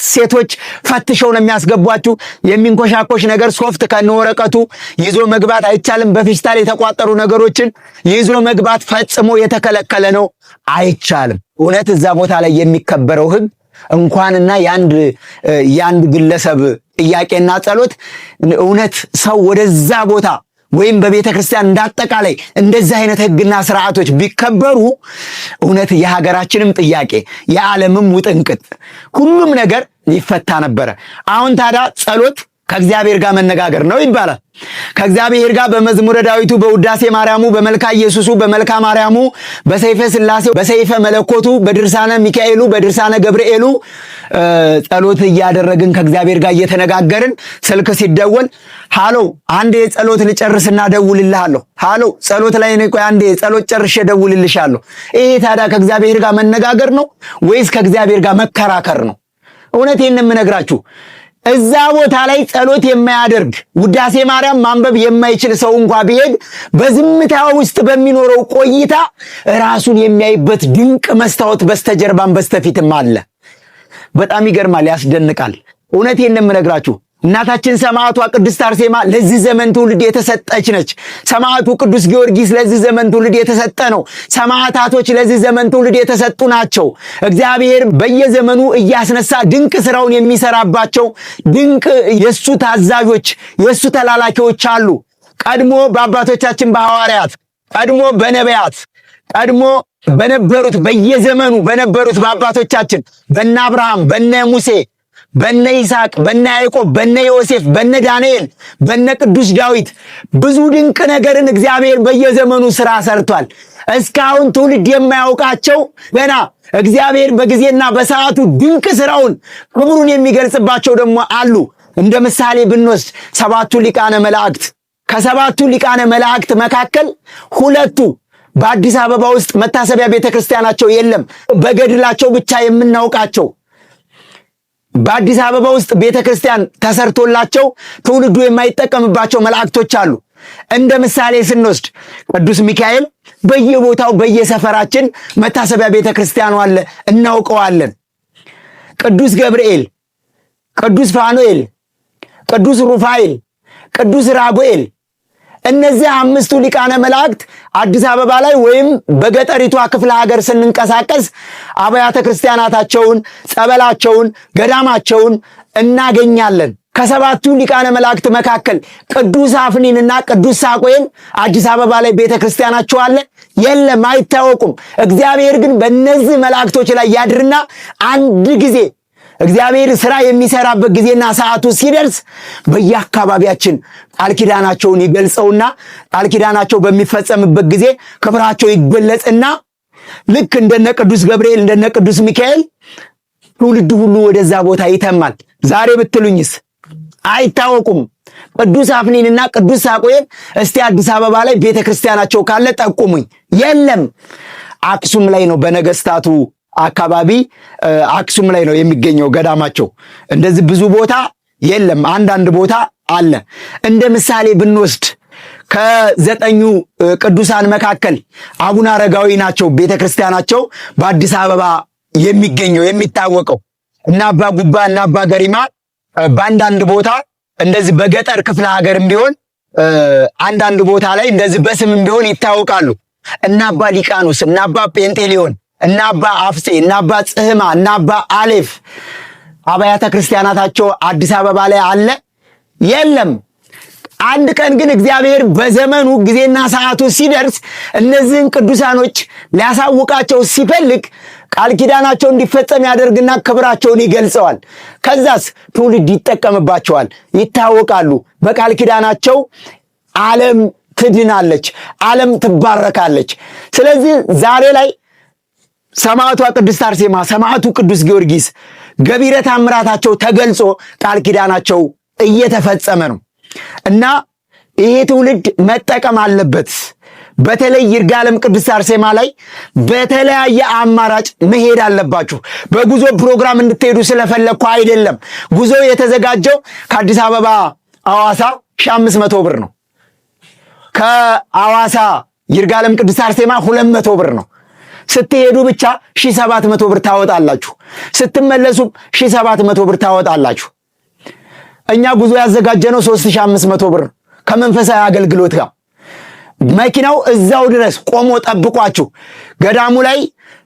ሴቶች ፈትሸው ነው የሚያስገቧችሁ። የሚንኮሻኮሽ ነገር ሶፍት ከነወረቀቱ ይዞ መግባት አይቻልም። በፌስታል የተቋጠሩ ነገሮችን ይዞ መግባት ፈጽሞ የተከለከለ ነው፣ አይቻልም። እውነት እዛ ቦታ ላይ የሚከበረው ሕግ እንኳንና የአንድ ግለሰብ ጥያቄና ጸሎት እውነት ሰው ወደዛ ቦታ ወይም በቤተ ክርስቲያን እንዳጠቃላይ እንደዚህ አይነት ሕግና ስርዓቶች ቢከበሩ እውነት የሀገራችንም ጥያቄ የዓለምም ውጥንቅጥ ሁሉም ነገር ይፈታ ነበረ። አሁን ታዲያ ጸሎት ከእግዚአብሔር ጋር መነጋገር ነው ይባላል። ከእግዚአብሔር ጋር በመዝሙረ ዳዊቱ፣ በውዳሴ ማርያሙ፣ በመልካ ኢየሱሱ፣ በመልካ ማርያሙ፣ በሰይፈ ሥላሴው፣ በሰይፈ መለኮቱ፣ በድርሳነ ሚካኤሉ፣ በድርሳነ ገብርኤሉ ጸሎት እያደረግን ከእግዚአብሔር ጋር እየተነጋገርን ስልክ ሲደወል ሃሎ አንዴ ጸሎት ልጨርስና ደውልልሃለሁ፣ ሃሎ ጸሎት ላይ ነኝ፣ ቆይ አንዴ ጸሎት ጨርሼ ደውልልሻለሁ። ይሄ ታዲያ ከእግዚአብሔር ጋር መነጋገር ነው ወይስ ከእግዚአብሔር ጋር መከራከር ነው? እውነቴን የምነግራችሁ እዛ ቦታ ላይ ጸሎት የማያደርግ ውዳሴ ማርያም ማንበብ የማይችል ሰው እንኳ ቢሄድ በዝምታ ውስጥ በሚኖረው ቆይታ ራሱን የሚያይበት ድንቅ መስታወት በስተጀርባም በስተፊትም አለ። በጣም ይገርማል፣ ያስደንቃል። እውነቴን ነው የምነግራችሁ። እናታችን ሰማዕቷ ቅድስት አርሴማ ለዚህ ዘመን ትውልድ የተሰጠች ነች። ሰማዕቱ ቅዱስ ጊዮርጊስ ለዚህ ዘመን ትውልድ የተሰጠ ነው። ሰማዕታቶች ለዚህ ዘመን ትውልድ የተሰጡ ናቸው። እግዚአብሔር በየዘመኑ እያስነሳ ድንቅ ስራውን የሚሰራባቸው ድንቅ የሱ ታዛዦች የሱ ተላላኪዎች አሉ። ቀድሞ በአባቶቻችን በሐዋርያት፣ ቀድሞ በነቢያት፣ ቀድሞ በነበሩት በየዘመኑ በነበሩት በአባቶቻችን በነ አብርሃም፣ በነ ሙሴ፣ በነ ይስሐቅ፣ በነ ያዕቆብ፣ በነ ዮሴፍ፣ በነ ዳንኤል፣ በነ ቅዱስ ዳዊት ብዙ ድንቅ ነገርን እግዚአብሔር በየዘመኑ ስራ ሰርቷል። እስካሁን ትውልድ የማያውቃቸው ገና እግዚአብሔር በጊዜና በሰዓቱ ድንቅ ስራውን ክብሩን የሚገልጽባቸው ደግሞ አሉ። እንደ ምሳሌ ብንወስድ 7ቱ ሊቃነ መላእክት፣ ከ7ቱ ሊቃነ መላእክት መካከል 2ቱ በአዲስ አበባ ውስጥ መታሰቢያ ቤተክርስቲያናቸው የለም፣ በገድላቸው ብቻ የምናውቃቸው በአዲስ አበባ ውስጥ ቤተክርስቲያን ተሰርቶላቸው ትውልዱ የማይጠቀምባቸው መላእክቶች አሉ። እንደ ምሳሌ ስንወስድ ቅዱስ ሚካኤል በየቦታው በየሰፈራችን መታሰቢያ ቤተክርስቲያኑ አለ፣ እናውቀዋለን። ቅዱስ ገብርኤል፣ ቅዱስ ፋኑኤል፣ ቅዱስ ሩፋኤል፣ ቅዱስ ራጉኤል እነዚህ 5ቱ ሊቃነ መላእክት አዲስ አበባ ላይ ወይም በገጠሪቷ ክፍለ ሀገር ስንንቀሳቀስ አብያተ ክርስቲያናታቸውን፣ ጸበላቸውን፣ ገዳማቸውን እናገኛለን። ከ7ቱ ሊቃነ መላእክት መካከል ቅዱስ አፍኒንና ቅዱስ ሳቆኤል አዲስ አበባ ላይ ቤተክርስቲያናቸው አለ? የለም፣ አይታወቁም። እግዚአብሔር ግን በእነዚህ መላእክቶች ላይ ያድርና አንድ ጊዜ እግዚአብሔር ስራ የሚሰራበት ጊዜና ሰዓቱ ሲደርስ በየአካባቢያችን ቃል ኪዳናቸውን ይገልጸውና ቃል ኪዳናቸው በሚፈጸምበት ጊዜ ክብራቸው ይገለጽና ልክ እንደነ ቅዱስ ገብርኤል እንደነ ቅዱስ ሚካኤል ትውልድ ሁሉ ወደዛ ቦታ ይተማል። ዛሬ ብትሉኝስ አይታወቁም። ቅዱስ አፍኒንና ቅዱስ ሳቆኤል እስቲ አዲስ አበባ ላይ ቤተክርስቲያናቸው ካለ ጠቁሙኝ። የለም። አክሱም ላይ ነው፣ በነገስታቱ አካባቢ አክሱም ላይ ነው የሚገኘው ገዳማቸው። እንደዚህ ብዙ ቦታ የለም፣ አንዳንድ ቦታ አለ። እንደ ምሳሌ ብንወስድ ከ9ኙ ቅዱሳን መካከል አቡነ አረጋዊ ናቸው ቤተክርስቲያናቸው በአዲስ አበባ የሚገኘው የሚታወቀው። እና አባ ጉባ እና አባ ገሪማ በአንዳንድ ቦታ እንደዚህ በገጠር ክፍለ ሀገርም ቢሆን አንዳንድ ቦታ ላይ እንደዚህ በስምም ቢሆን ይታወቃሉ። እና አባ ሊቃኖስ እና አባ ጴንጤሊዮን እና አባ አፍሴ እና አባ ጽህማ እና አባ አሌፍ አብያተ ክርስቲያናታቸው አዲስ አበባ ላይ አለ? የለም። አንድ ቀን ግን እግዚአብሔር በዘመኑ ጊዜና ሰዓቱ ሲደርስ እነዚህን ቅዱሳኖች ሊያሳውቃቸው ሲፈልግ ቃል ኪዳናቸው እንዲፈጸም ያደርግና ክብራቸውን ይገልጸዋል። ከዛስ ትውልድ ይጠቀምባቸዋል፣ ይታወቃሉ። በቃል ኪዳናቸው ዓለም ትድናለች፣ ዓለም ትባረካለች። ስለዚህ ዛሬ ላይ ሰማዕቷ ቅድስት አርሴማ፣ ሰማዕቱ ቅዱስ ጊዮርጊስ ገቢረ ተአምራታቸው ተገልጾ ቃል ኪዳናቸው እየተፈጸመ ነው እና ይሄ ትውልድ መጠቀም አለበት። በተለይ ይርጋለም ቅድስት አርሴማ ላይ በተለያየ አማራጭ መሄድ አለባችሁ። በጉዞ ፕሮግራም እንድትሄዱ ስለፈለግኩ አይደለም። ጉዞ የተዘጋጀው ከአዲስ አበባ ሐዋሳ 1500 ብር ነው። ከሐዋሳ ይርጋለም ቅድስት አርሴማ 200 ብር ነው። ስትሄዱ ብቻ 1700 ብር ታወጣላችሁ። ስትመለሱም 1700 ብር ታወጣላችሁ። እኛ ጉዞ ያዘጋጀነው 3500 ብር ከመንፈሳዊ አገልግሎት ጋር መኪናው እዛው ድረስ ቆሞ ጠብቋችሁ፣ ገዳሙ ላይ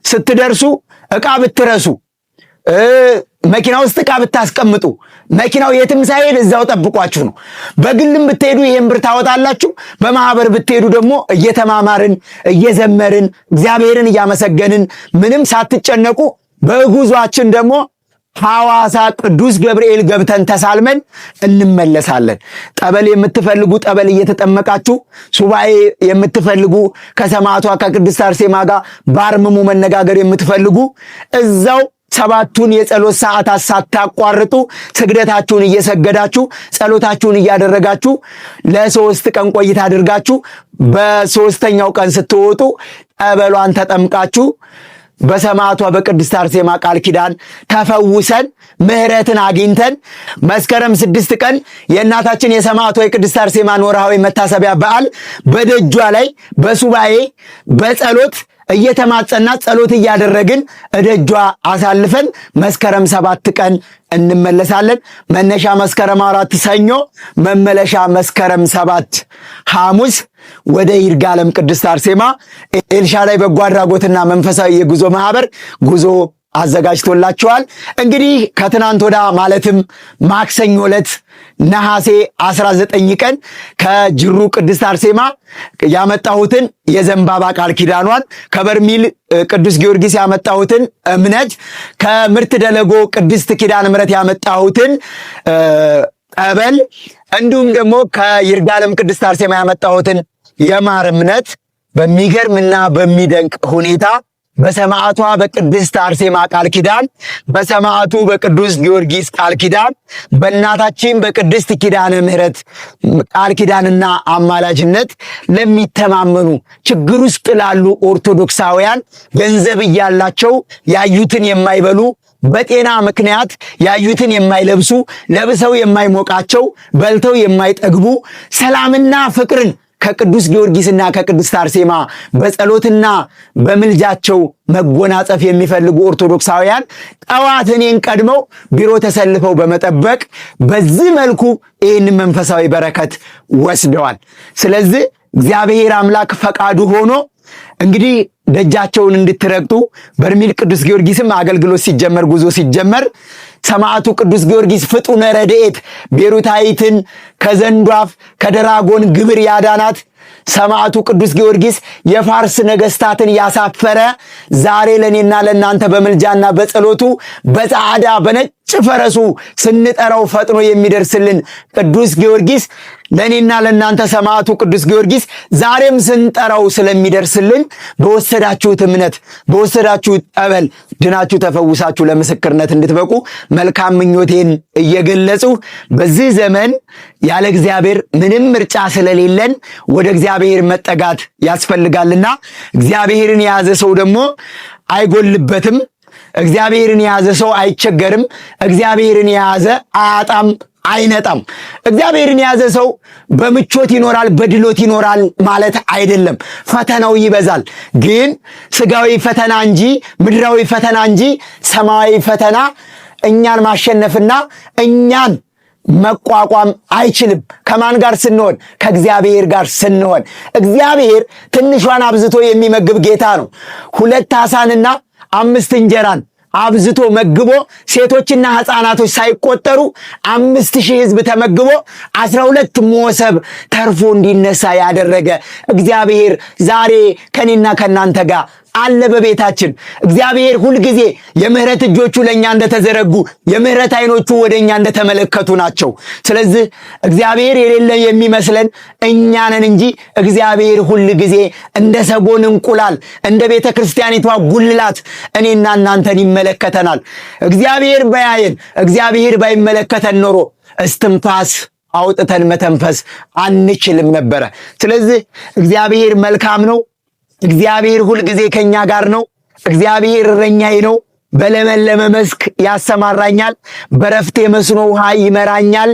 ስትደርሱ ዕቃ ብትረሱ፣ መኪና ውስጥ ዕቃ ብታስቀምጡ መኪናው የትም ሳይሄድ እዛው ጠብቋችሁ ነው። በግልም ብትሄዱ ይሄን ብር ታወጣላችሁ። በማህበር ብትሄዱ ደግሞ እየተማማርን እየዘመርን እግዚአብሔርን እያመሰገንን ምንም ሳትጨነቁ በጉዟችን ደግሞ ሐዋሳ ቅዱስ ገብርኤል ገብተን ተሳልመን እንመለሳለን። ጠበል የምትፈልጉ ጠበል እየተጠመቃችሁ፣ ሱባኤ የምትፈልጉ ከሰማዕቷ ከቅድስት አርሴማ ጋር ባርምሙ መነጋገር የምትፈልጉ እዛው 7ቱን የጸሎት ሰዓታት ሳታቋርጡ ስግደታችሁን እየሰገዳችሁ ጸሎታችሁን እያደረጋችሁ ለ3 ቀን ቆይታ አድርጋችሁ በ3ኛው ቀን ስትወጡ ጠበሏን ተጠምቃችሁ በሰማዕቷ በቅድስት አርሴማ ቃል ኪዳን ተፈውሰን ምሕረትን አግኝተን መስከረም 6 ቀን የእናታችን የሰማዕቷ የቅድስት አርሴማን ወርሃዊ መታሰቢያ በዓል በደጇ ላይ በሱባኤ በጸሎት እየተማጸና ጸሎት እያደረግን እደጇ አሳልፈን መስከረም 7 ቀን እንመለሳለን። መነሻ መስከረም 4 ሰኞ፣ መመለሻ መስከረም 7 ሐሙስ ወደ ይርጋለም ቅድስት አርሴማ ኤልሻዳይ በጎ አድራጎትና መንፈሳዊ የጉዞ ማህበር ጉዞ አዘጋጅቶላችኋል። እንግዲህ ከትናንት ወዳ ማለትም ማክሰኞ ዕለት ነሐሴ 19 ቀን ከጅሩ ቅድስት አርሴማ ያመጣሁትን የዘንባባ ቃል ኪዳኗን፣ ከበርሚል ቅዱስ ጊዮርጊስ ያመጣሁትን እምነት፣ ከምርት ደለጎ ቅድስት ኪዳነ ምሕረት ያመጣሁትን ጠበል፣ እንዲሁም ደግሞ ከይርጋለም ቅድስት አርሴማ ያመጣሁትን የማር እምነት በሚገርምና በሚደንቅ ሁኔታ በሰማዕቷ በቅድስት አርሴማ ቃል ኪዳን፣ በሰማዕቱ በቅዱስ ጊዮርጊስ ቃል ኪዳን፣ በእናታችን በቅድስት ኪዳነ ምሕረት ቃል ኪዳንና አማላጅነት ለሚተማመኑ ችግር ውስጥ ላሉ ኦርቶዶክሳውያን ገንዘብ እያላቸው ያዩትን የማይበሉ፣ በጤና ምክንያት ያዩትን የማይለብሱ፣ ለብሰው የማይሞቃቸው፣ በልተው የማይጠግቡ፣ ሰላምና ፍቅርን ከቅዱስ ጊዮርጊስና ከቅድስት አርሴማ በጸሎትና በምልጃቸው መጎናጸፍ የሚፈልጉ ኦርቶዶክሳውያን ጠዋት እኔን ቀድመው ቢሮ ተሰልፈው በመጠበቅ በዚህ መልኩ ይህን መንፈሳዊ በረከት ወስደዋል። ስለዚህ እግዚአብሔር አምላክ ፈቃዱ ሆኖ እንግዲህ ደጃቸውን እንድትረግጡ በርሚል ቅዱስ ጊዮርጊስም አገልግሎት ሲጀመር ጉዞ ሲጀመር ሰማዕቱ ቅዱስ ጊዮርጊስ ፍጡነ ረድኤት ቤሩታይትን ከዘንዶ አፍ ከደራጎን ግብር ያዳናት ሰማዕቱ ቅዱስ ጊዮርጊስ የፋርስ ነገስታትን ያሳፈረ ዛሬ ለኔና ለናንተ በመልጃና በጸሎቱ በጻዕዳ በነጭ ፈረሱ ስንጠራው ፈጥኖ የሚደርስልን ቅዱስ ጊዮርጊስ ለኔና ለናንተ ሰማዕቱ ቅዱስ ጊዮርጊስ ዛሬም ስንጠራው ስለሚደርስልን በወሰዳችሁት እምነት በወሰዳችሁት ጠበል ድናችሁ ተፈውሳችሁ ለምስክርነት እንድትበቁ መልካም ምኞቴን እየገለጹ በዚህ ዘመን ያለ እግዚአብሔር ምንም ምርጫ ስለሌለን ወደ እግዚአብሔር መጠጋት ያስፈልጋልና እግዚአብሔርን የያዘ ሰው ደግሞ አይጎልበትም። እግዚአብሔርን የያዘ ሰው አይቸገርም። እግዚአብሔርን የያዘ አያጣም አይነጣም። እግዚአብሔርን የያዘ ሰው በምቾት ይኖራል፣ በድሎት ይኖራል ማለት አይደለም። ፈተናው ይበዛል፣ ግን ስጋዊ ፈተና እንጂ ምድራዊ ፈተና እንጂ ሰማያዊ ፈተና እኛን ማሸነፍና እኛን መቋቋም አይችልም። ከማን ጋር ስንሆን? ከእግዚአብሔር ጋር ስንሆን። እግዚአብሔር ትንሿን አብዝቶ የሚመግብ ጌታ ነው። 2 ዓሣንና 5 እንጀራን አብዝቶ መግቦ ሴቶችና ሕፃናቶች ሳይቆጠሩ 5000 ሕዝብ ተመግቦ 12 መሶብ ተርፎ እንዲነሳ ያደረገ እግዚአብሔር ዛሬ ከኔና ከናንተ ጋር አለ በቤታችን። እግዚአብሔር ሁልጊዜ የምህረት እጆቹ ለእኛ እንደተዘረጉ የምህረት አይኖቹ ወደኛ እንደተመለከቱ ናቸው። ስለዚህ እግዚአብሔር የሌለ የሚመስለን እኛ ነን እንጂ እግዚአብሔር ሁልጊዜ እንደ ሰጎን እንቁላል እንደ ቤተ ክርስቲያኒቷ ጉልላት እኔና እናንተን ይመለከተናል። እግዚአብሔር ባያየን እግዚአብሔር ባይመለከተን ኖሮ እስትንፋስ አውጥተን መተንፈስ አንችልም ነበረ። ስለዚህ እግዚአብሔር መልካም ነው። እግዚአብሔር ሁልጊዜ ከኛ ጋር ነው። እግዚአብሔር እረኛዬ ነው፣ በለመለመ መስክ ያሰማራኛል፣ በረፍት የመስኖ ውሃ ይመራኛል።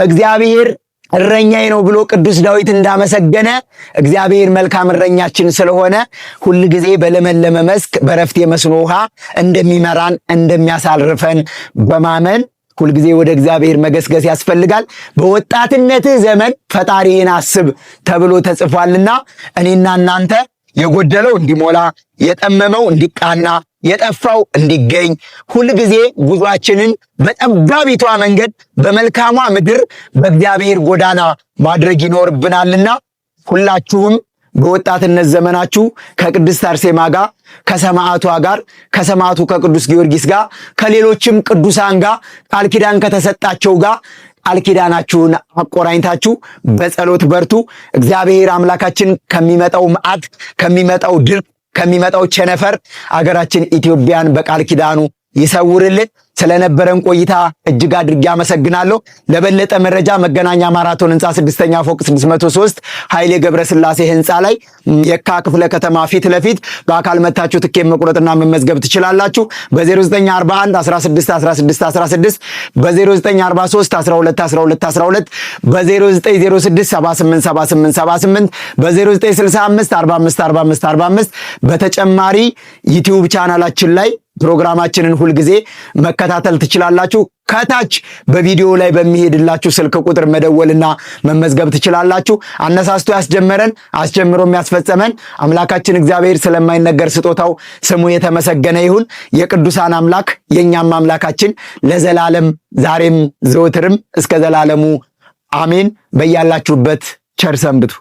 እግዚአብሔር እረኛዬ ነው ብሎ ቅዱስ ዳዊት እንዳመሰገነ እግዚአብሔር መልካም እረኛችን ስለሆነ ሁልጊዜ በለመለመ መስክ በረፍት የመስኖ ውሃ እንደሚመራን እንደሚያሳርፈን በማመን ሁልጊዜ ወደ እግዚአብሔር መገስገስ ያስፈልጋል። በወጣትነትህ ዘመን ፈጣሪህን አስብ ተብሎ ተጽፏልና እኔና እናንተ የጎደለው እንዲሞላ፣ የጠመመው እንዲቃና፣ የጠፋው እንዲገኝ ሁልጊዜ ጉዟችንን በጠባቢቷ መንገድ በመልካሟ ምድር በእግዚአብሔር ጎዳና ማድረግ ይኖርብናልና ሁላችሁም በወጣትነት ዘመናችሁ ከቅድስት አርሴማ ጋር ከሰማዕቷ ጋር ከሰማዕቱ ከቅዱስ ጊዮርጊስ ጋር ከሌሎችም ቅዱሳን ጋር ቃል ኪዳን ከተሰጣቸው ጋር ቃል ኪዳናችሁን አቆራኝታችሁ በጸሎት በርቱ። እግዚአብሔር አምላካችን ከሚመጣው መዓት፣ ከሚመጣው ድርቅ፣ ከሚመጣው ቸነፈር አገራችን ኢትዮጵያን በቃል ኪዳኑ ይሰውርልን። ስለነበረን ቆይታ እጅግ አድርጌ አመሰግናለሁ። ለበለጠ መረጃ መገናኛ ማራቶን ህንፃ 6ኛ ፎቅ 603 ኃይሌ ገብረስላሴ ህንፃ ላይ የካ ክፍለ ከተማ ፊት ለፊት በአካል መታችሁ ትኬት መቁረጥና መመዝገብ ትችላላችሁ። በ0941 16 16 16 በ0943 12 12 12 በ0906 78 78 78 በ0965 45 45 45 በተጨማሪ ዩቲዩብ ቻናላችን ላይ ፕሮግራማችንን ሁልጊዜ መከታተል ትችላላችሁ። ከታች በቪዲዮ ላይ በሚሄድላችሁ ስልክ ቁጥር መደወልና መመዝገብ ትችላላችሁ። አነሳስቶ ያስጀመረን አስጀምሮ የሚያስፈጸመን አምላካችን እግዚአብሔር ስለማይነገር ስጦታው ስሙ የተመሰገነ ይሁን። የቅዱሳን አምላክ የኛም አምላካችን ለዘላለም ዛሬም ዘወትርም እስከ ዘላለሙ አሜን። በያላችሁበት ቸር ሰንብቱ።